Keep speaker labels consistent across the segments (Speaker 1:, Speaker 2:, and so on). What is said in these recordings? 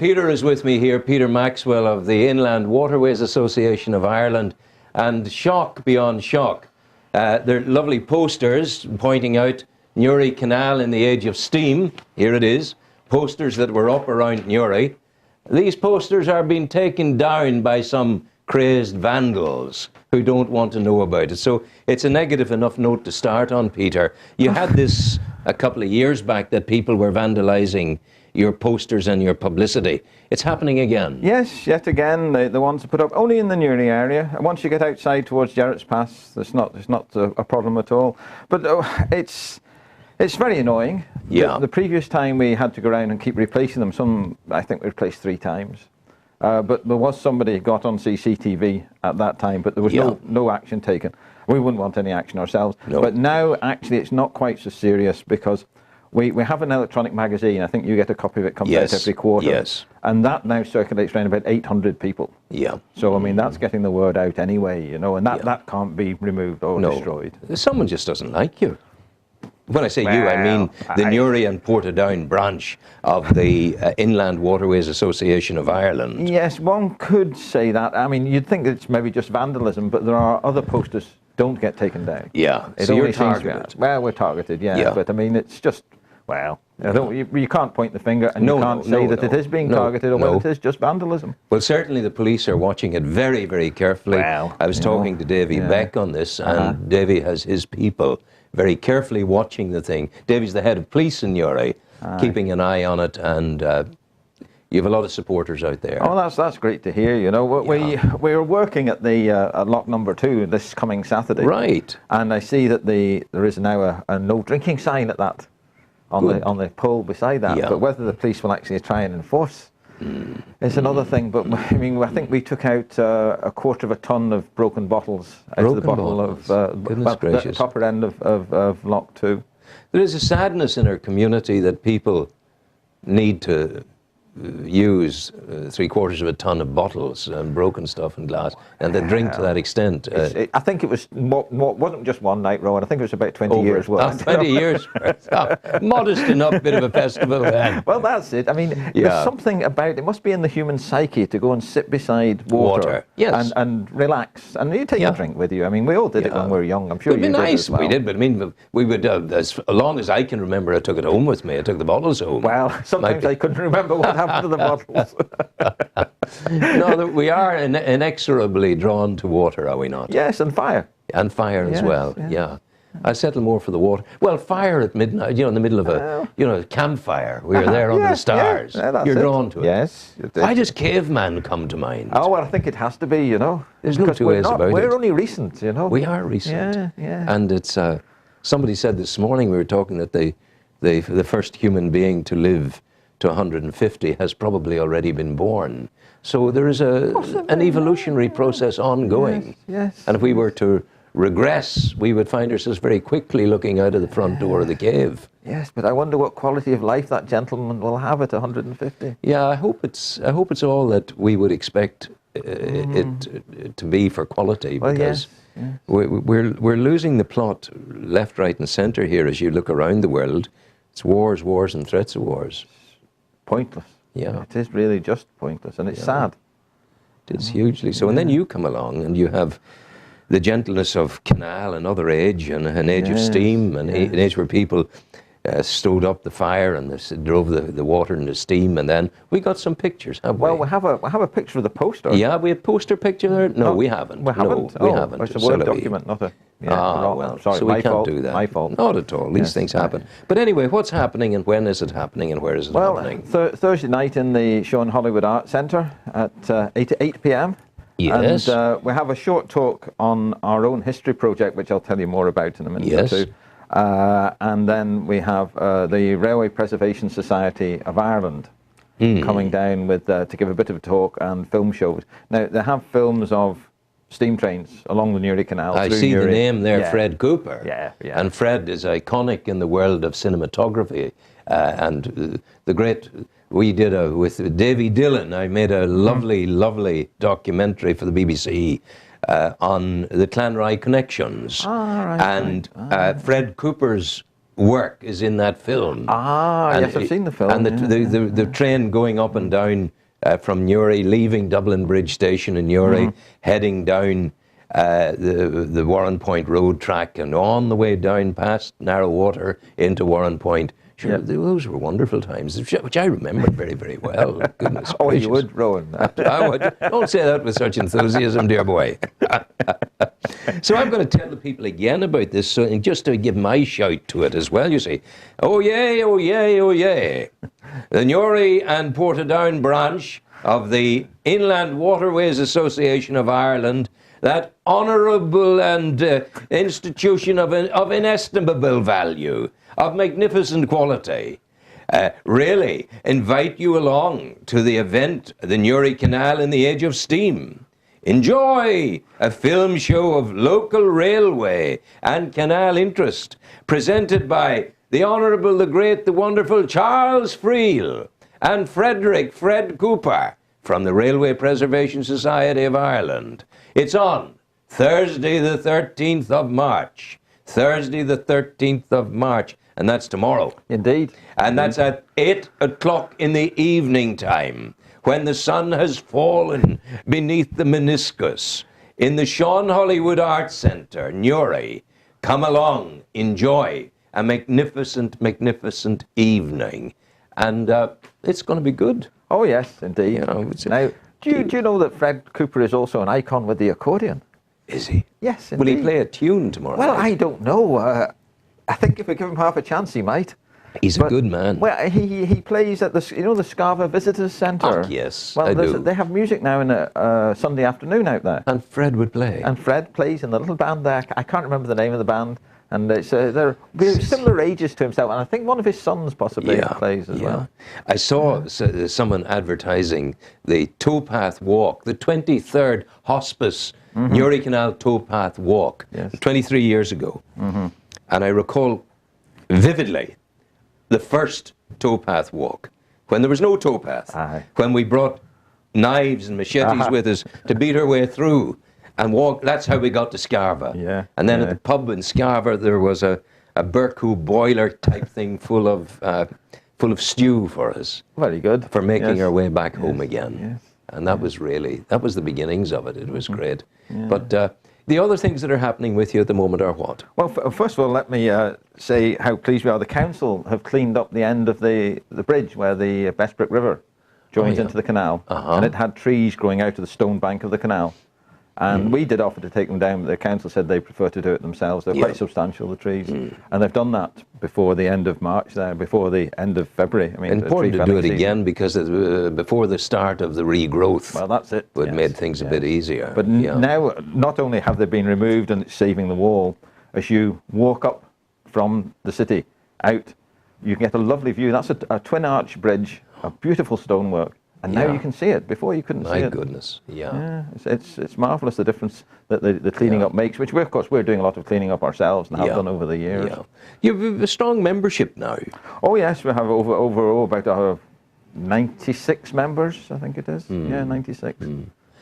Speaker 1: Peter is with me here, Peter Maxwell of the Inland Waterways Association of Ireland, and shock beyond shock. They're lovely posters pointing out Newry Canal in the age of steam. Here it is, posters that were up around Newry. These posters are being taken down by some crazed vandals who don't want to know about it. So it's a negative enough note to start on, Peter. You had this a couple of years back that people were vandalising your posters and your publicity. It's happening again.
Speaker 2: Yes, yet again, the ones put up only in the Newry area. Once you get outside towards Jarrett's Pass, it's not a problem at all. But it's very annoying.
Speaker 1: Yeah.
Speaker 2: The previous time we had to go around and keep replacing them. I think we replaced 3 times. But there was somebody got on CCTV at that time, but there was no action taken. We wouldn't want any action ourselves.
Speaker 1: No.
Speaker 2: But now, actually, it's not quite so serious because we have an electronic magazine. I think you get a copy of it, comes out every quarter.
Speaker 1: Yes.
Speaker 2: And that now circulates around about 800 people.
Speaker 1: Yeah.
Speaker 2: So, I mean, that's getting the word out anyway, you know, and that can't be removed or destroyed.
Speaker 1: Someone just doesn't like you. When I say you, I mean the Newry and Portadown branch of the Inland Waterways Association of Ireland.
Speaker 2: Yes, one could say that. I mean, you'd think it's maybe just vandalism, but there are other posters don't get taken down.
Speaker 1: Yeah,
Speaker 2: it
Speaker 1: so you're
Speaker 2: only seems to be-
Speaker 1: targeted.
Speaker 2: Well, we're targeted, yeah. But I mean, it's just, well, you can't point the finger and you can't say that it is being targeted or whether it is just vandalism.
Speaker 1: Well, certainly the police are watching it very, very carefully.
Speaker 2: Well,
Speaker 1: I was talking to Davy Beck on this, and Davy has his people very carefully watching the thing. Davy's the head of police in Newry, keeping an eye on it, and you have a lot of supporters out there.
Speaker 2: Oh, that's great to hear. You know, we're working at the at lock number 2 this coming Saturday.
Speaker 1: Right.
Speaker 2: And I see that there is now a no drinking sign at that on the pole beside that.
Speaker 1: Yeah.
Speaker 2: But whether the police will actually try and enforce is another thing. But I mean, I think we took out a quarter of a ton of broken bottles out of the bottle of the upper end of lock 2.
Speaker 1: There is a sadness in our community that people need to use 3/4 of a ton of bottles and broken stuff and glass, and they drink to that extent.
Speaker 2: I think it was wasn't just one night, Rowan. I think it was about 20 years worth.
Speaker 1: 20 years worth. Modest enough bit of a festival then.
Speaker 2: Well, that's it. I mean, there's something about it. Must be in the human psyche to go and sit beside water.
Speaker 1: Yes.
Speaker 2: and relax. And you take a drink with you. I mean, we all did it when we were young. I'm sure
Speaker 1: It'd be
Speaker 2: you
Speaker 1: nice.
Speaker 2: did as well.
Speaker 1: We did, but I mean, we would, as long as I can remember, I took it home with me. I took the bottles home.
Speaker 2: Well, sometimes I couldn't remember what happened to the bottles.
Speaker 1: No, we are inexorably drawn to water, are we not?
Speaker 2: Yes, and fire.
Speaker 1: And fire as well, yeah. I settle more for the water. Well, fire at midnight, in the middle of a campfire. We are there under the stars. You're drawn to it.
Speaker 2: Yes.
Speaker 1: Why does caveman come to mind?
Speaker 2: Oh, well, I think it has to be, you know.
Speaker 1: There's no two ways about it.
Speaker 2: We're only recent, you know.
Speaker 1: We are recent.
Speaker 2: Yeah.
Speaker 1: And it's, somebody said this morning, we were talking that the first human being to live to 150 has probably already been born. So there is an evolutionary process ongoing.
Speaker 2: Yes.
Speaker 1: And if we were to regress, we would find ourselves very quickly looking out of the front door of the cave.
Speaker 2: Yes, but I wonder what quality of life that gentleman will have at 150.
Speaker 1: Yeah, I hope it's all that we would expect it to be for quality, because we're losing the plot left, right, and centre here as you look around the world. It's wars, and threats of wars.
Speaker 2: Pointless.
Speaker 1: Yeah.
Speaker 2: It is really just pointless, and it's sad.
Speaker 1: It is hugely so. And then you come along and you have the gentleness of canal, another age, and an age of steam, and an age where people stowed up the fire and drove the water and the steam, and then we got some pictures, haven't we?
Speaker 2: Well, we have a picture of the poster.
Speaker 1: Yeah, we have poster picture there? No, we haven't.
Speaker 2: We haven't?
Speaker 1: No, we haven't.
Speaker 2: It's a Word document, not a...
Speaker 1: well,
Speaker 2: sorry,
Speaker 1: so we can't do that.
Speaker 2: My fault.
Speaker 1: Not at all. These things happen. But anyway, what's happening, and when is it happening, and where is it happening?
Speaker 2: Thursday night in the Sean Hollywood Arts Centre at 8 p.m.
Speaker 1: Yes.
Speaker 2: And we have a short talk on our own history project, which I'll tell you more about in a minute or two. And then we have the Railway Preservation Society of Ireland coming down with to give a bit of a talk and film shows. Now, they have films of steam trains along the Newry Canal.
Speaker 1: I see
Speaker 2: Newry.
Speaker 1: The name there, Fred Cooper.
Speaker 2: Yeah.
Speaker 1: And Fred is iconic in the world of cinematography. And the great... We did with Davy Dillon, I made a lovely documentary for the BBC on the Clanrye connections.
Speaker 2: Right,
Speaker 1: and Fred Cooper's work is in that film.
Speaker 2: Ah, yes, I've seen the film.
Speaker 1: And the train going up and down from Newry, leaving Dublin Bridge Station in Newry, heading down the Warren Point road track and on the way down past Narrow Water into Warren Point. Sure, those were wonderful times, which I remember very, very well. Goodness
Speaker 2: Oh,
Speaker 1: gracious.
Speaker 2: you would, Rowan.
Speaker 1: I would. Don't say that with such enthusiasm, dear boy. So I'm going to tell the people again about this, so, and just to give my shout to it as well, you see. Oh, yay, oh, yay, oh, yay. The Newry and Portadown branch of the Inland Waterways Association of Ireland, that honourable and institution of inestimable value, of magnificent quality, really invite you along to the event, the Newry Canal in the Age of Steam. Enjoy a film show of local railway and canal interest, presented by the Honourable, the Great, the Wonderful Charles Friel and Frederick Fred Cooper from the Railway Preservation Society of Ireland. It's on Thursday the 13th of March. Thursday the 13th of March. And that's tomorrow.
Speaker 2: Indeed.
Speaker 1: And that's at 8 o'clock in the evening time, when the sun has fallen beneath the meniscus, in the Sean Hollywood Arts Centre, Newry. Come along, enjoy a magnificent, magnificent evening. And it's going to be good.
Speaker 2: Oh, yes, indeed.
Speaker 1: You know,
Speaker 2: now, do you know that Fred Cooper is also an icon with the accordion?
Speaker 1: Is he?
Speaker 2: Yes, indeed.
Speaker 1: Will he play a tune tomorrow
Speaker 2: Well,
Speaker 1: night?
Speaker 2: I don't know. I think if we give him half a chance, he might.
Speaker 1: He's a good man.
Speaker 2: Well, he plays at the Scarva Visitors Centre.
Speaker 1: Oh, yes,
Speaker 2: well,
Speaker 1: I do.
Speaker 2: They have music now in a Sunday afternoon out there.
Speaker 1: And Fred would play.
Speaker 2: And Fred plays in the little band there. I can't remember the name of the band. And it's, they're similar ages to himself. And I think one of his sons possibly plays as well.
Speaker 1: I saw someone advertising the towpath walk, the 23rd Hospice Newry Canal towpath walk, 23 years ago. And I recall vividly the first towpath walk, when there was no towpath, when we brought knives and machetes with us to beat our way through and walk. That's how we got to Scarva. And then at the pub in Scarva there was a Berkoo boiler type thing full of stew for us.
Speaker 2: Very good.
Speaker 1: For making our way back home again. And that was the beginnings of it. It was great. But the other things that are happening with you at the moment are what?
Speaker 2: Well, first of all, let me say how pleased we are. The council have cleaned up the end of the bridge where the Bestbrook River joins into the canal. And it had trees growing out of the stone bank of the canal. And we did offer to take them down, but the council said they prefer to do it themselves. They're quite substantial, the trees. And they've done that before the end of March, before the end of February. I mean,
Speaker 1: important to do it again because before the start of the regrowth.
Speaker 2: Well, that's it.
Speaker 1: It made things a bit easier.
Speaker 2: But now, not only have they been removed and it's saving the wall, as you walk up from the city out, you can get a lovely view. That's a twin arch bridge, a beautiful stonework. And now you can see it. Before you couldn't see it.
Speaker 1: My goodness,
Speaker 2: it's marvellous the difference that the cleaning up makes, which of course we're doing a lot of cleaning up ourselves and have done over the years.
Speaker 1: You have a strong membership now.
Speaker 2: Oh yes, we have over about 96 members, I think it is. 96.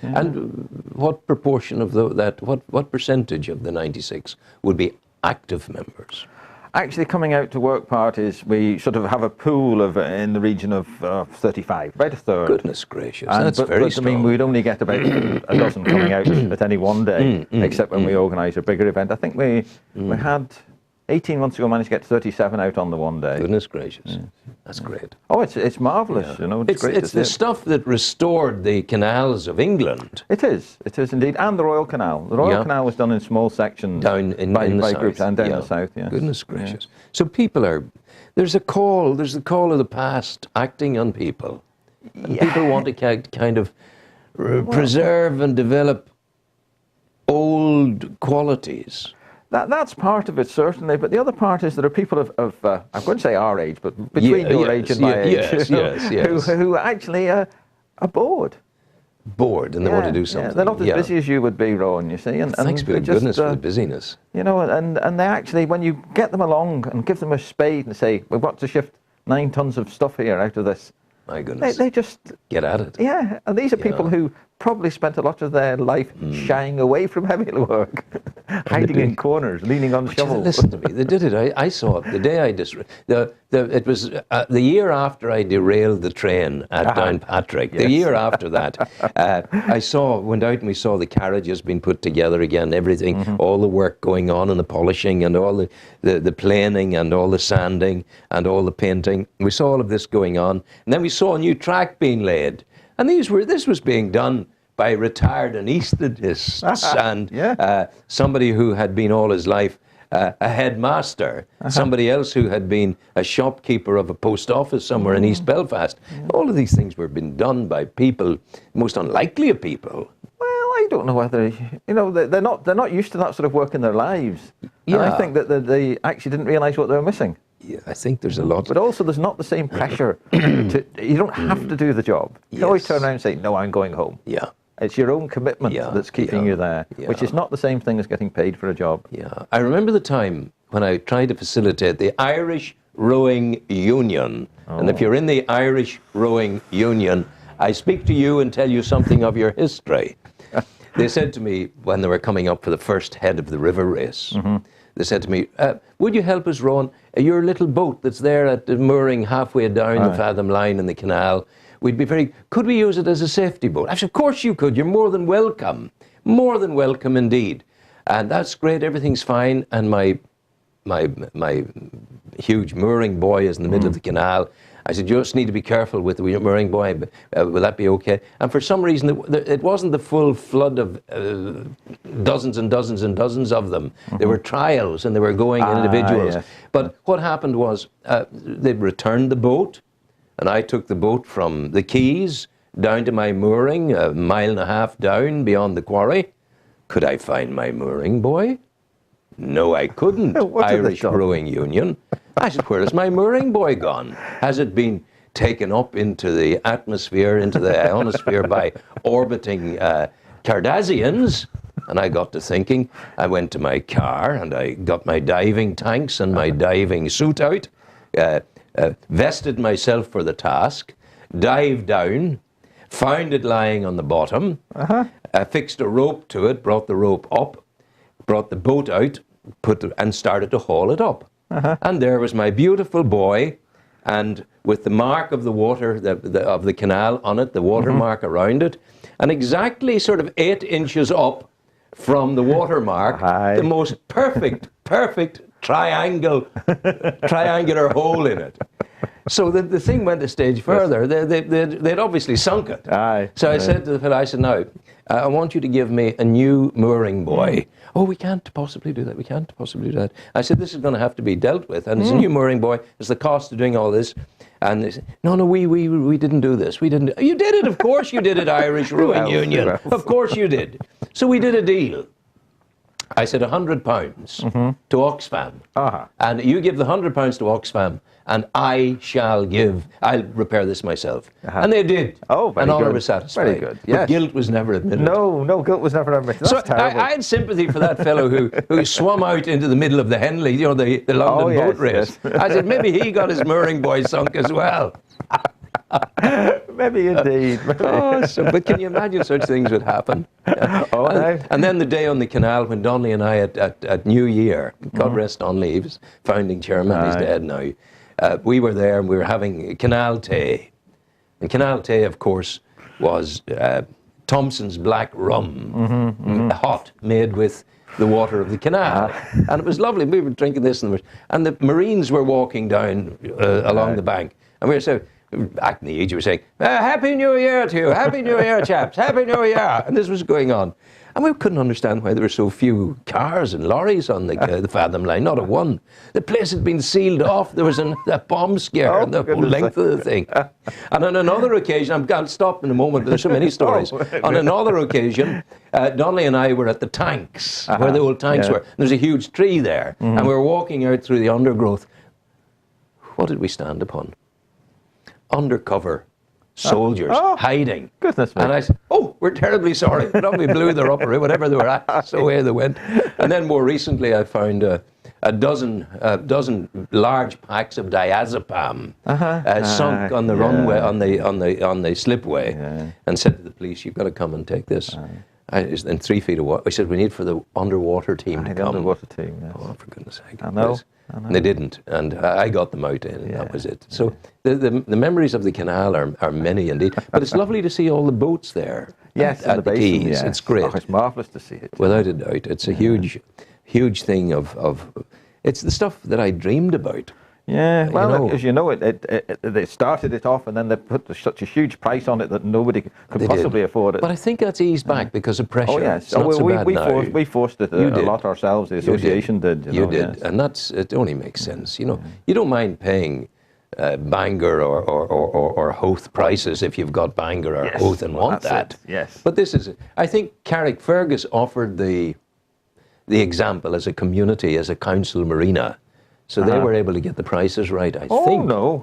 Speaker 1: And what proportion of what percentage of the 96 would be active members?
Speaker 2: Actually, coming out to work parties, we sort of have a pool of in the region of 35, about a third.
Speaker 1: Goodness gracious, that's very strong.
Speaker 2: I mean, we'd only get about a dozen coming out at any one day, except when we organise a bigger event. I think we had 18 months ago managed to get 37 out on the one day.
Speaker 1: Goodness gracious, that's great.
Speaker 2: Oh, it's marvellous, you know.
Speaker 1: It's great. It's the stuff that restored the canals of England.
Speaker 2: It is indeed, and the Royal Canal. The Royal Canal was done in small sections
Speaker 1: down in
Speaker 2: by
Speaker 1: the
Speaker 2: groups
Speaker 1: south.
Speaker 2: and down the south. Yes.
Speaker 1: Goodness gracious. So people there's the call of the past acting on people, and people want to kind of preserve and develop old qualities.
Speaker 2: That's part of it, certainly, but the other part is there are people of I'm going to say our age, but between your age and my age, who actually are bored.
Speaker 1: Bored, and they want to do something.
Speaker 2: They're not as busy as you would be, Rowan, you see. And
Speaker 1: thanks be to goodness for the busyness.
Speaker 2: You know, and they actually, when you get them along and give them a spade and say, we've got to shift 9 tons of stuff here out of this,
Speaker 1: my goodness.
Speaker 2: They just
Speaker 1: get at it.
Speaker 2: Yeah, and these are people who probably spent a lot of their life shying away from heavy work. hiding in corners, leaning on shovels.
Speaker 1: Listen to me. They did it. I saw it the day I it was the year after I derailed the train at Downpatrick.
Speaker 2: Yes.
Speaker 1: The year after that, went out and we saw the carriages being put together again. Everything, all the work going on and the polishing and all the planing and all the sanding and all the painting. We saw all of this going on, and then we saw a new track being laid, and this was being done by retired anaesthetists and somebody who had been all his life a headmaster, somebody else who had been a shopkeeper of a post office somewhere in East Belfast. All of these things were being done by people, most unlikely of people.
Speaker 2: Well, I don't know whether, they're not used to that sort of work in their lives.
Speaker 1: Yeah.
Speaker 2: And I think that they actually didn't realise what they were missing.
Speaker 1: Yeah, I think there's a lot.
Speaker 2: But also there's not the same pressure. You don't have to do the job. You can always turn around and say, no, I'm going home.
Speaker 1: Yeah.
Speaker 2: It's your own commitment that's keeping you there, which is not the same thing as getting paid for a job.
Speaker 1: Yeah. I remember the time when I tried to facilitate the Irish Rowing Union. And if you're in the Irish Rowing Union, I speak to you and tell you something of your history. They said to me when they were coming up for the first head of the river race, they said to me, would you help us row on your little boat that's there at the mooring halfway down the Fathom line in the canal? Could we use it as a safety boat? I said, of course you could. You're more than welcome. More than welcome indeed. And that's great. Everything's fine. And my huge mooring buoy is in the middle of the canal. I said, you just need to be careful with the mooring buoy. Will that be okay? And for some reason, it wasn't the full flood of dozens and dozens and dozens of them. There were trials and they were going individuals.
Speaker 2: Yes.
Speaker 1: But what happened was they returned the boat. And I took the boat from the quays down to my mooring, 1.5 miles down beyond the quarry. Could I find my mooring buoy? No, I couldn't. Irish Rowing Union. I said, where is my mooring buoy gone? Has it been taken up into the atmosphere, into the ionosphere by orbiting Cardassians? And I got to thinking. I went to my car and I got my diving tanks and my diving suit out. Vested myself for the task, dived down, found it lying on the bottom, fixed a rope to it, brought the rope up, brought the boat out, and started to haul it up. And there was my beautiful buoy, and with the mark of the water, of the canal on it, the water mark around it, and exactly sort of 8 inches up from the water mark, the most perfect triangular hole in it. So the thing went a stage further. They'd obviously sunk it. So I said to the fellow, I said, now, I want you to give me a new mooring buoy. Oh, we can't possibly do that. We can't possibly do that. I said, this is going to have to be dealt with. And it's a new mooring buoy. It's the cost of doing all this. And they said, no, we didn't do this. We didn't. You did it. Of course you did it, Irish Rowing Union. Of course you did. So we did a deal. I said £100 to Oxfam, and you give the £100 to Oxfam, and I'll repair this myself. And they did.
Speaker 2: Oh, very
Speaker 1: and all
Speaker 2: good.
Speaker 1: was satisfied.
Speaker 2: Very good. Yes.
Speaker 1: But guilt was never admitted.
Speaker 2: No, guilt was never admitted. That's terrible.
Speaker 1: I had sympathy for that fellow who swum out into the middle of the Henley, the London boat race. Yes. I said, maybe he got his mooring buoy sunk as well.
Speaker 2: Maybe indeed.
Speaker 1: But can you imagine such things would happen? And then the day on the canal when Donnelly and I at New Year, God rest Donnelly, he was founding chairman, he's dead now. We were there and we were having canal tea. And canal tea, of course, was Thompson's black rum, hot, made with the water of the canal. And it was lovely. We were drinking this and the Marines were walking down along the bank. And we were saying, acting the age, you were saying, Happy New Year to you, Happy New Year, chaps, Happy New Year. And this was going on. And we couldn't understand why there were so few cars and lorries on the Fathom line, not a one. The place had been sealed off. There was a bomb scare on the whole length of the thing. And on another occasion, I'll stop in a moment, but there's so many stories. On another occasion, Donnelly and I were at the tanks, where the old tanks were. There's a huge tree there, and we were walking out through the undergrowth. What did we stand upon? Undercover soldiers hiding.
Speaker 2: Goodness me.
Speaker 1: And I said, oh, we're terribly sorry. Probably blew their upper, whatever they were at, so away they went. And then more recently I found a dozen large packs of diazepam sunk on the runway, on the slipway, and said to the police, you've got to come and take this. And 3 feet of water. I said, we need for the underwater team to
Speaker 2: The
Speaker 1: come.
Speaker 2: underwater team, yes.
Speaker 1: Oh, for goodness sake.
Speaker 2: I know.
Speaker 1: Yes. And they didn't. And I got them out in, and that was it. So the memories of the canal are many indeed. But it's lovely to see all the boats there.
Speaker 2: Yes,
Speaker 1: at the
Speaker 2: basin,
Speaker 1: quays.
Speaker 2: yes.
Speaker 1: It's great.
Speaker 2: Oh, it's marvellous to see it.
Speaker 1: Without a doubt. It's a huge thing of it's the stuff that I dreamed about.
Speaker 2: Yeah, well,
Speaker 1: you know,
Speaker 2: as you know, they started it off and then they put such a huge price on it that nobody could possibly afford it.
Speaker 1: But I think that's eased back because of pressure.
Speaker 2: Oh, yes.
Speaker 1: It's not so bad now.
Speaker 2: We forced it a lot ourselves. The association did.
Speaker 1: You did.
Speaker 2: Yes.
Speaker 1: And it only makes sense. You know, you don't mind paying Bangor or Howth prices if you've got Bangor or Howth and want that.
Speaker 2: Yes.
Speaker 1: But this is, I think Carrickfergus offered the example as a community, as a council marina. So they were able to get the prices right, I think.
Speaker 2: No.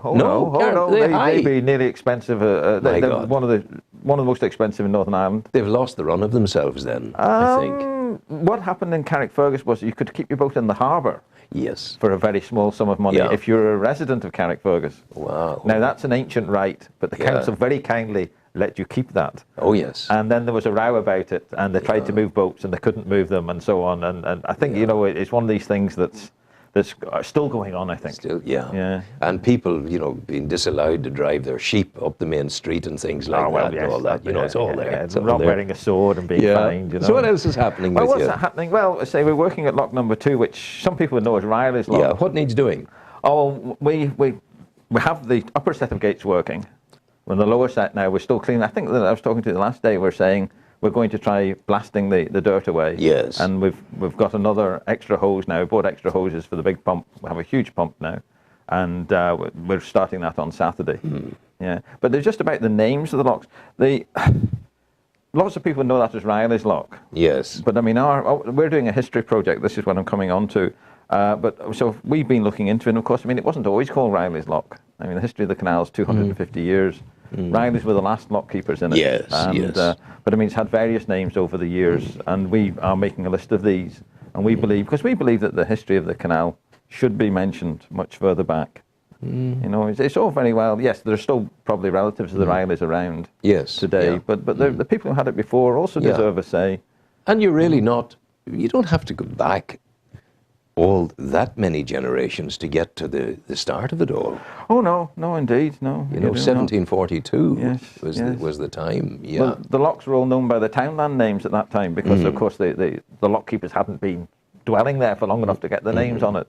Speaker 2: They'd be nearly expensive. They're one of the most expensive in Northern Ireland.
Speaker 1: They've lost the run of themselves then, I think.
Speaker 2: What happened in Carrickfergus was you could keep your boat in the harbour.
Speaker 1: Yes.
Speaker 2: For a very small sum of money if you're a resident of Carrickfergus.
Speaker 1: Wow.
Speaker 2: Now that's an ancient right, but the council very kindly let you keep that.
Speaker 1: Oh yes.
Speaker 2: And then there was a row about it, and they tried to move boats and they couldn't move them and so on. And I think, you know, it's one of these things that's still going on, I think.
Speaker 1: Still, yeah. And people, you know, being disallowed to drive their sheep up the main street and things like that.
Speaker 2: Yes,
Speaker 1: and all that. You know, it's all there.
Speaker 2: Yeah.
Speaker 1: It's all
Speaker 2: not
Speaker 1: there.
Speaker 2: wearing a sword and being fined. You know?
Speaker 1: So what else is happening with you?
Speaker 2: What's happening? Well, say we're working at lock number 2, which some people know as Riley's lock.
Speaker 1: Yeah. What needs doing?
Speaker 2: Oh, we have the upper set of gates working. We're in the lower set now. We're still cleaning. I think that I was talking to you the last day. We're saying we're going to try blasting the dirt away.
Speaker 1: Yes.
Speaker 2: And we've got another extra hose now. We bought extra hoses for the big pump. We have a huge pump now. And we're starting that on Saturday. Yeah. But they're just about the names of the locks. Lots of people know that as Riley's lock.
Speaker 1: Yes.
Speaker 2: But I mean, we're doing a history project. This is what I'm coming on to. But so we've been looking into it. And of course, I mean, it wasn't always called Riley's lock. I mean, the history of the canal is 250 years. Riley's were the last lock keepers in it.
Speaker 1: Yes, yes.
Speaker 2: But I mean, it's had various names over the years, and we are making a list of these. And we believe that the history of the canal should be mentioned much further back. You know, it's all very well. Yes, there's still probably relatives of the Rileys around today, but the people who had it before also deserve a say.
Speaker 1: And you're really not. You don't have to go back all that many generations to get to the start of it all.
Speaker 2: Oh no, indeed, no.
Speaker 1: You know, 1742
Speaker 2: was
Speaker 1: was the time. Yeah.
Speaker 2: Well, the locks were all known by the townland names at that time because, of course, the lock keepers hadn't been dwelling there for long enough to get the names on it,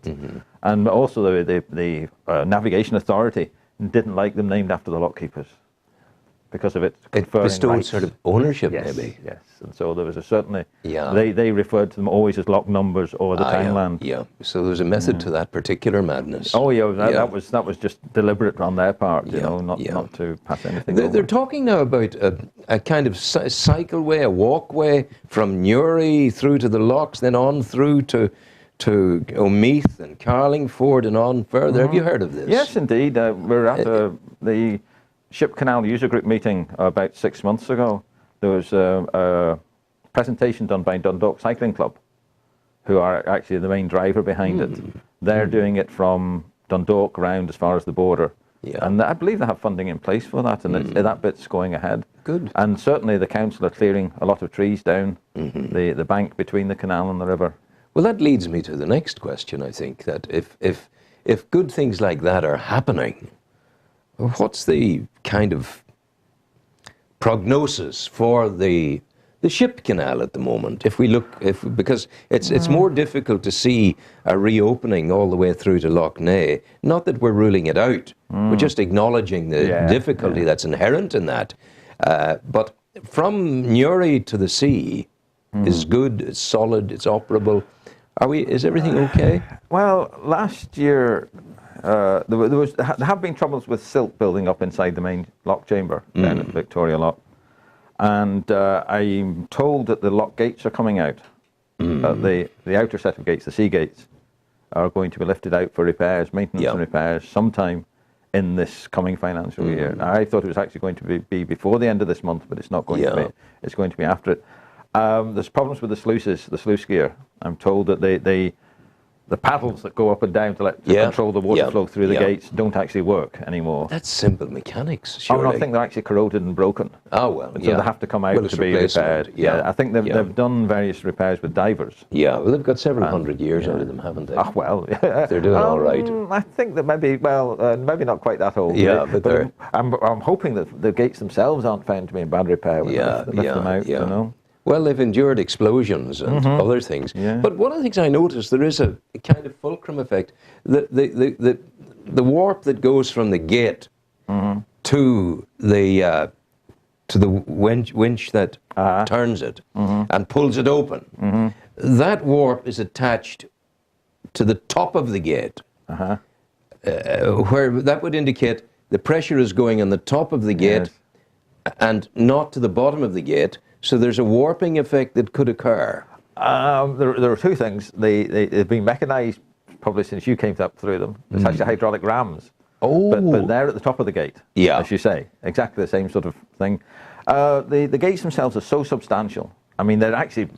Speaker 2: and also the navigation authority didn't like them named after the lock keepers because of it
Speaker 1: bestowed
Speaker 2: rights.
Speaker 1: Sort of ownership, maybe.
Speaker 2: Yes, and so there was certainly. They referred to them always as lock numbers or the townland.
Speaker 1: Yeah. So there was a method to that particular madness.
Speaker 2: Oh yeah, that was just deliberate on their part, you know, not to pass anything.
Speaker 1: They're talking now about a kind of cycleway, a walkway from Newry through to the locks, then on through to Omeath and Carlingford and on further. Have you heard of this?
Speaker 2: Yes, indeed. We're at the Ship Canal User Group meeting about 6 months ago. There was a presentation done by Dundalk Cycling Club, who are actually the main driver behind it. They're doing it from Dundalk round as far as the border. Yeah. And I believe they have funding in place for that, and that bit's going ahead. Good. And certainly the council are clearing a lot of trees down the bank between the canal and the river.
Speaker 1: Well, that leads me to the next question, I think, that if good things like that are happening, what's the kind of prognosis for the ship canal at the moment? Because it's more difficult to see a reopening all the way through to Lough Neagh. Not that we're ruling it out, we're just acknowledging the difficulty that's inherent in that. But from Newry to the sea is good, it's solid, it's operable. Is everything okay? Well,
Speaker 2: last year there have been troubles with silt building up inside the main lock chamber down at Victoria Lock. And I'm told that the lock gates are coming out. The outer set of gates, the sea gates, are going to be lifted out for repairs, maintenance and repairs, sometime in this coming financial year. Now, I thought it was actually going to be before the end of this month, but it's not going to be. It's going to be after it. There's problems with the sluices, the sluice gear. I'm told that the paddles that go up and down to control the water flow through the gates don't actually work anymore.
Speaker 1: That's simple mechanics,
Speaker 2: Oh,
Speaker 1: surely.
Speaker 2: no, I think they're actually corroded and broken.
Speaker 1: Oh, well,
Speaker 2: So they have to come out to be repaired.
Speaker 1: Yeah,
Speaker 2: I think they've done various repairs with divers.
Speaker 1: Yeah, well, they've got several hundred years out of them, haven't they?
Speaker 2: Oh, well.
Speaker 1: They're doing all right.
Speaker 2: I think that maybe not quite that old.
Speaker 1: Yeah, but
Speaker 2: I'm hoping that the gates themselves aren't found to be in bad repair when they lift them out, you know.
Speaker 1: Well, they've endured explosions and other things. Yeah. But one of the things I noticed, there is a kind of fulcrum effect. The warp that goes from the gate to the winch that turns it and pulls it open, that warp is attached to the top of the gate, where that would indicate the pressure is going on the top of the gate and not to the bottom of the gate. So there's a warping effect that could occur.
Speaker 2: There are two things. They've been mechanised probably since you came up through them. It's actually hydraulic rams.
Speaker 1: Oh.
Speaker 2: But they're at the top of the gate, as you say. Exactly the same sort of thing. The gates themselves are so substantial. I mean, they're actually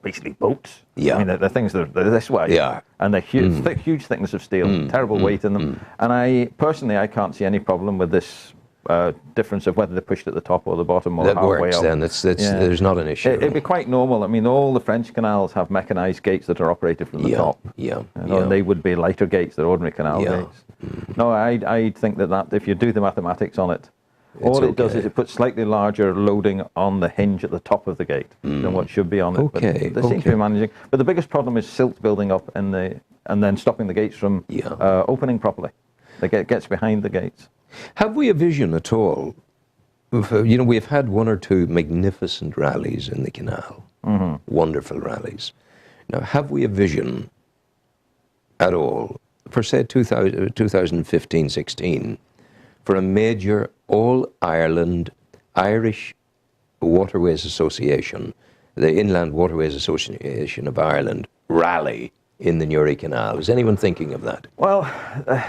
Speaker 2: basically boats.
Speaker 1: Yeah.
Speaker 2: I mean, they're things that are this way.
Speaker 1: Yeah.
Speaker 2: And they're huge, huge thickness of steel, terrible weight in them. And I can't see any problem with this difference of whether they're pushed at the top or the bottom or
Speaker 1: that
Speaker 2: halfway
Speaker 1: works
Speaker 2: up.
Speaker 1: then. There's not an issue.
Speaker 2: It'd be quite normal. I mean, all the French canals have mechanised gates that are operated from the top. And they would be lighter gates than ordinary canal gates. No, I think that if you do the mathematics on it, all it does is it puts slightly larger loading on the hinge at the top of the gate than what should be on it.
Speaker 1: Okay.
Speaker 2: But they seem to be managing. But the biggest problem is silt building up and then stopping the gates from opening properly. The gate gets behind the gates.
Speaker 1: Have we a vision at all? We've had one or two magnificent rallies in the canal, wonderful rallies. Now, have we a vision at all for, say, 2015-16, for a major all-Ireland Irish Waterways Association, the Inland Waterways Association of Ireland rally in the Newry Canal? Is anyone thinking of that?
Speaker 2: Well,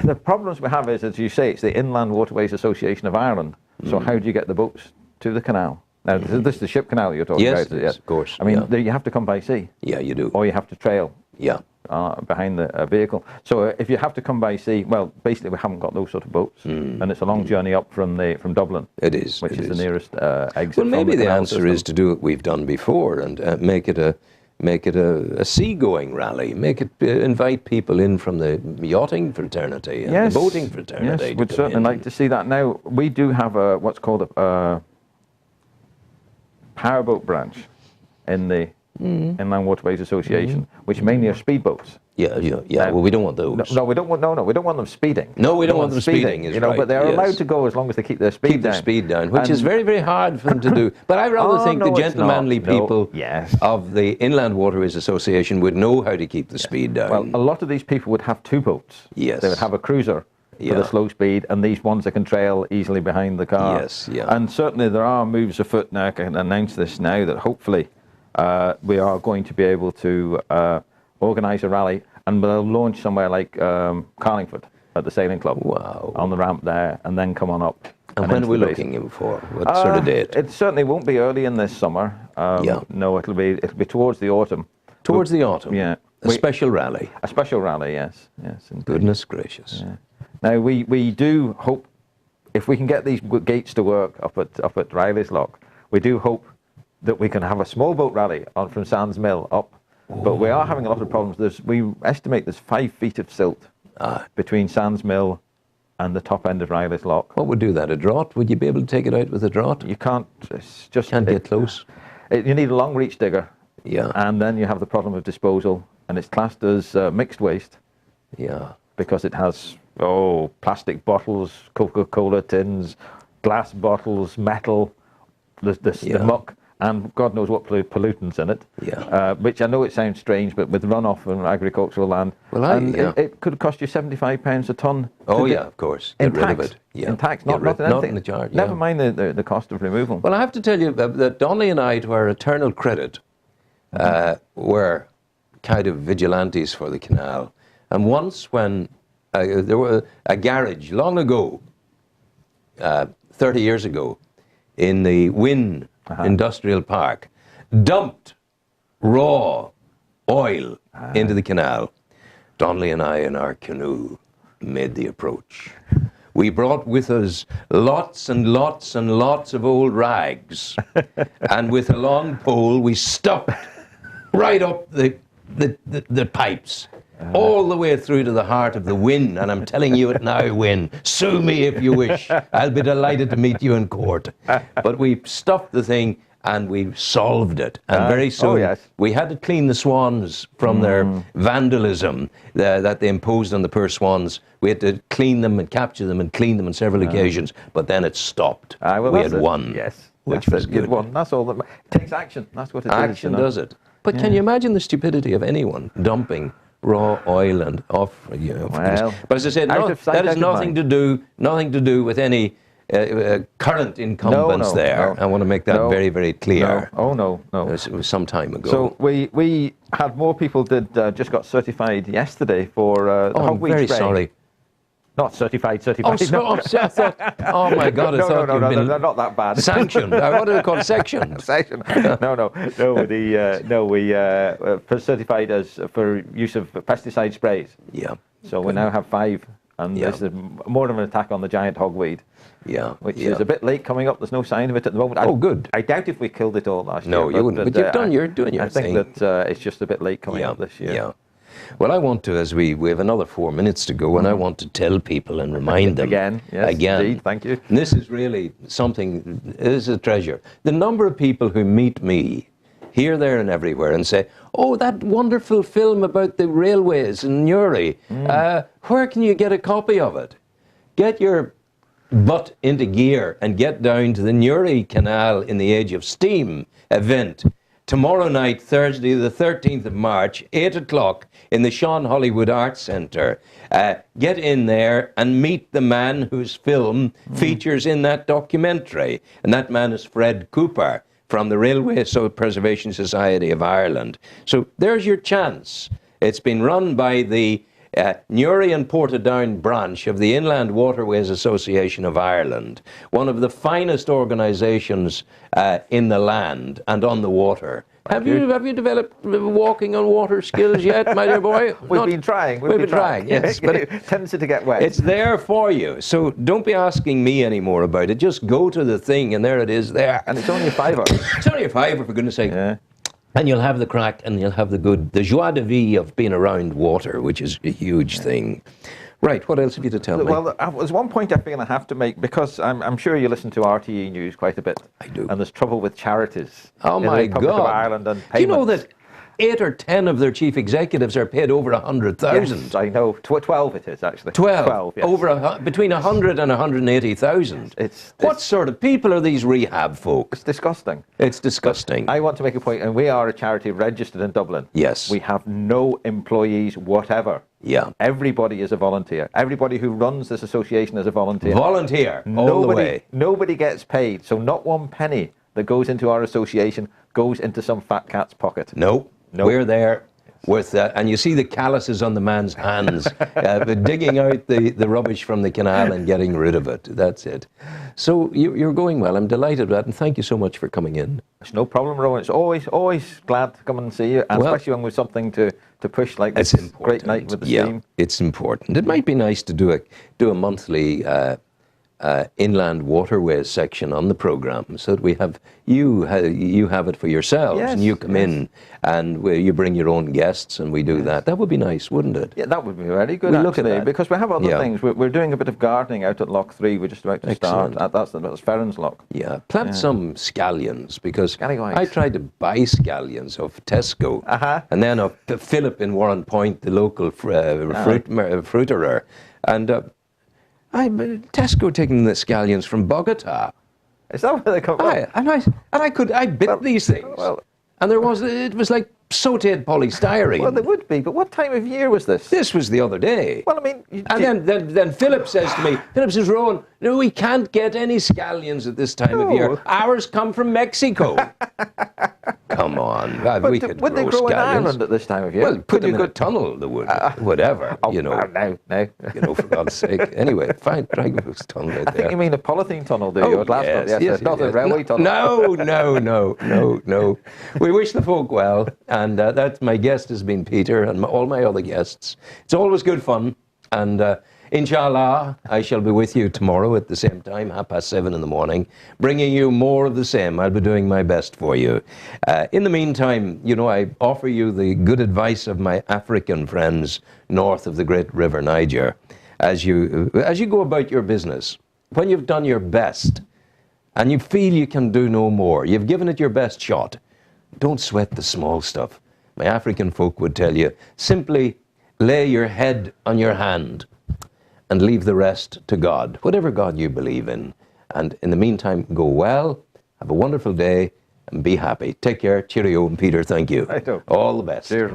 Speaker 2: the problems we have is, as you say, it's the Inland Waterways Association of Ireland. So how do you get the boats to the canal? Now, this is the ship canal you're talking about.
Speaker 1: Yes, of course.
Speaker 2: I mean, you have to come by sea.
Speaker 1: Yeah, you do.
Speaker 2: Or you have to trail.
Speaker 1: Yeah.
Speaker 2: Behind the vehicle. So if you have to come by sea, well, basically we haven't got those sort of boats, and it's a long journey up from Dublin.
Speaker 1: It is.
Speaker 2: Which is the nearest exit.
Speaker 1: Well, maybe
Speaker 2: from
Speaker 1: the answer is to do what we've done before and make it a seagoing rally. Invite people in from the yachting fraternity and the boating fraternity.
Speaker 2: Yes, we'd certainly like to see that. Now, we do have what's called a powerboat branch in the Inland Waterways Association, which mainly are speedboats.
Speaker 1: Yeah. Well, we don't want those.
Speaker 2: No, we don't want them speeding.
Speaker 1: No, we don't want them speeding.
Speaker 2: But they're allowed to go as long as they keep their speed down.
Speaker 1: Which is very, very hard for them to do. But I rather think the gentlemanly people of the Inland Waterways Association would know how to keep the speed down.
Speaker 2: Well, a lot of these people would have two boats. Yes. They would have a cruiser with a slow speed, and these ones that can trail easily behind the car.
Speaker 1: Yes, yeah.
Speaker 2: And certainly there are moves afoot now. I can announce this now that hopefully we are going to be able to organise a rally, and we'll launch somewhere like Carlingford at the Sailing Club.
Speaker 1: Wow. On
Speaker 2: the ramp there, and then come on up.
Speaker 1: And when are we looking for? What sort of date?
Speaker 2: It certainly won't be early in this summer. No, it'll be towards the autumn.
Speaker 1: Towards the autumn?
Speaker 2: Yeah.
Speaker 1: A special rally?
Speaker 2: A special rally, yes. Indeed.
Speaker 1: Goodness gracious.
Speaker 2: Yeah. Now, we do hope, if we can get these gates to work up at Riley's Lock, we do hope that we can have a small boat rally on from Sands Mill up. But we are having a lot of problems. We estimate there's 5 feet of silt between Sands Mill and the top end of Riley's Lock.
Speaker 1: What would do that? A draught? Would you be able to take it out with a draught?
Speaker 2: You can't.
Speaker 1: Can't get close.
Speaker 2: You need a long reach digger.
Speaker 1: Yeah.
Speaker 2: And then you have the problem of disposal, and it's classed as mixed waste.
Speaker 1: Yeah.
Speaker 2: Because it has plastic bottles, Coca-Cola tins, glass bottles, metal, the muck, and God knows what pollutants in it.
Speaker 1: Yeah.
Speaker 2: Which I know it sounds strange, but with runoff from agricultural land, it could cost you £75 a tonne.
Speaker 1: Of course. Get rid of it.
Speaker 2: Yeah. In tax, not in the charge. Never mind the cost of removal.
Speaker 1: Well, I have to tell you that Donnelly and I, to our eternal credit, were kind of vigilantes for the canal. And once when there were a garage long ago, 30 years ago, in the Wynn Industrial Park, dumped raw oil into the canal. Donnelly and I in our canoe made the approach. We brought with us lots and lots and lots of old rags, and with a long pole we stuck right up the pipes, all the way through to the heart of the Win. And I'm telling you it now, Win, sue me if you wish. I'll be delighted to meet you in court. But we stuffed the thing and we solved it. And very soon we had to clean the swans from their vandalism that they imposed on the poor swans. We had to clean them and capture them and clean them on several occasions, but then it stopped.
Speaker 2: Well,
Speaker 1: we had won.
Speaker 2: Yes,
Speaker 1: which was good.
Speaker 2: One. That's all. That it takes action. That's what it is.
Speaker 1: Action does it. But can you imagine the stupidity of anyone dumping raw oil and off?
Speaker 2: Well,
Speaker 1: but as I said, that has nothing to do with any current incumbents there. I want to make that very, very clear.
Speaker 2: No.
Speaker 1: It was some time ago.
Speaker 2: So we had more people just got certified yesterday for the hogweed
Speaker 1: I'm very
Speaker 2: spray.
Speaker 1: sorry.
Speaker 2: Not certified.
Speaker 1: Oh my God! I thought you'd been
Speaker 2: not that bad.
Speaker 1: Sanctioned. What do they call it? Sectioned?
Speaker 2: Section. No. We certified as for use of pesticide sprays.
Speaker 1: Yeah.
Speaker 2: So we now have 5, and this is more of an attack on the giant hogweed.
Speaker 1: Yeah.
Speaker 2: Which is a bit late coming up. There's no sign of it at the moment.
Speaker 1: Good.
Speaker 2: I doubt if we killed it all last year.
Speaker 1: No, you wouldn't. But you're doing your thing.
Speaker 2: I think that it's just a bit late coming up this year.
Speaker 1: Yeah. Well, I want to, as we have another 4 minutes to go, and I want to tell people and remind them
Speaker 2: again. Indeed, thank you.
Speaker 1: And this is really something. This is a treasure. The number of people who meet me here, there, and everywhere, and say, "Oh, that wonderful film about the railways in Newry. Where can you get a copy of it?" Get your butt into gear and get down to the Newry Canal in the Age of Steam event. Tomorrow night, Thursday, the 13th of March, 8 o'clock, in the Sean Hollywood Arts Centre. Get in there and meet the man whose film features in that documentary. And that man is Fred Cooper from the Railway Preservation Society of Ireland. So there's your chance. It's been run by the Newry and Portadown branch of the Inland Waterways Association of Ireland, one of the finest organisations in the land and on the water. Have you developed walking on water skills yet, my dear boy?
Speaker 2: We've been trying.
Speaker 1: We've been trying, yes. But
Speaker 2: it tends to get wet.
Speaker 1: It's there for you. So don't be asking me anymore about it. Just go to the thing and there it is there.
Speaker 2: And it's only a £5.
Speaker 1: It's only a £5, for goodness sake.
Speaker 2: Yeah.
Speaker 1: And you'll have the crack and you'll have the joie de vivre of being around water, which is a huge thing. Right, what else have you to tell me?
Speaker 2: Well, there's one point I feel I have to make, because I'm sure you listen to RTE News quite a bit.
Speaker 1: I do.
Speaker 2: And there's trouble with charities.
Speaker 1: Oh my
Speaker 2: in the Republic
Speaker 1: God.
Speaker 2: of Ireland and payments.
Speaker 1: Do you know that 8 or 10 of their chief executives are paid over 100,000?
Speaker 2: Yes, I know. 12 it is, actually.
Speaker 1: 12,
Speaker 2: yes.
Speaker 1: Over between 100 and 180,000. What sort of people are these rehab folks?
Speaker 2: It's disgusting.
Speaker 1: It's disgusting.
Speaker 2: I want to make a point, and we are a charity registered in Dublin.
Speaker 1: Yes.
Speaker 2: We have no employees whatever.
Speaker 1: Yeah.
Speaker 2: Everybody is a volunteer. Everybody who runs this association is a volunteer.
Speaker 1: Volunteer all the way.
Speaker 2: Nobody gets paid, so not one penny that goes into our association goes into some fat cat's pocket.
Speaker 1: No. We're there with, and you see the calluses on the man's hands, digging out the rubbish from the canal and getting rid of it. That's it. So you're going well. I'm delighted with that, and thank you so much for coming in.
Speaker 2: It's no problem, Rowan. It's always glad to come and see you, and especially when we've something to push like this great night with the steam.
Speaker 1: It's important. It might be nice to do a monthly inland waterways section on the programme, so that we have you have it for yourselves, and you come in and you bring your own guests, and we do that. That would be nice, wouldn't it?
Speaker 2: Yeah, that would be very good. Look at that, because we have other things. We're doing a bit of gardening out at Loch 3. We're just about to start. That's Ferran's Loch.
Speaker 1: Yeah, plant some scallions, because
Speaker 2: Scallywags.
Speaker 1: I tried to buy scallions off Tesco, and then of Philip in Warren Point, the local fruiterer, and Tesco taking the scallions from Bogota.
Speaker 2: Is that where they come from?
Speaker 1: I bit these things. And it was like sauteed polystyrene.
Speaker 2: Well, there would be, but what time of year was this?
Speaker 1: This was the other day.
Speaker 2: Well, I mean...
Speaker 1: And then Philip says to me, Philip says, Rowan, no, we can't get any scallions at this time of year. Ours come from Mexico. come on. We could
Speaker 2: would they
Speaker 1: roast
Speaker 2: grow in
Speaker 1: scallions.
Speaker 2: Ireland at this time of year?
Speaker 1: Well, put them in a tunnel, they would, whatever, you know.
Speaker 2: No.
Speaker 1: You know, for God's sake. Anyway, fine, Dragonbook's tunnel out
Speaker 2: I
Speaker 1: there.
Speaker 2: think you mean a polythene tunnel, do you, at Glasgow? Yes, not a railway tunnel.
Speaker 1: No. We wish the folk well, and that's my guest has been Peter, and all my other guests. It's always good fun, and inshallah, I shall be with you tomorrow at the same time, 7:30 in the morning, bringing you more of the same. I'll be doing my best for you. In the meantime, you know, I offer you the good advice of my African friends north of the great river Niger. As you go about your business, when you've done your best and you feel you can do no more, you've given it your best shot, don't sweat the small stuff. My African folk would tell you, simply lay your head on your hand and leave the rest to God, whatever God you believe in. And in the meantime, go well, have a wonderful day, and be happy. Take care. Cheerio, and Peter, thank you.
Speaker 2: Right.
Speaker 1: All the best.
Speaker 2: Cheers.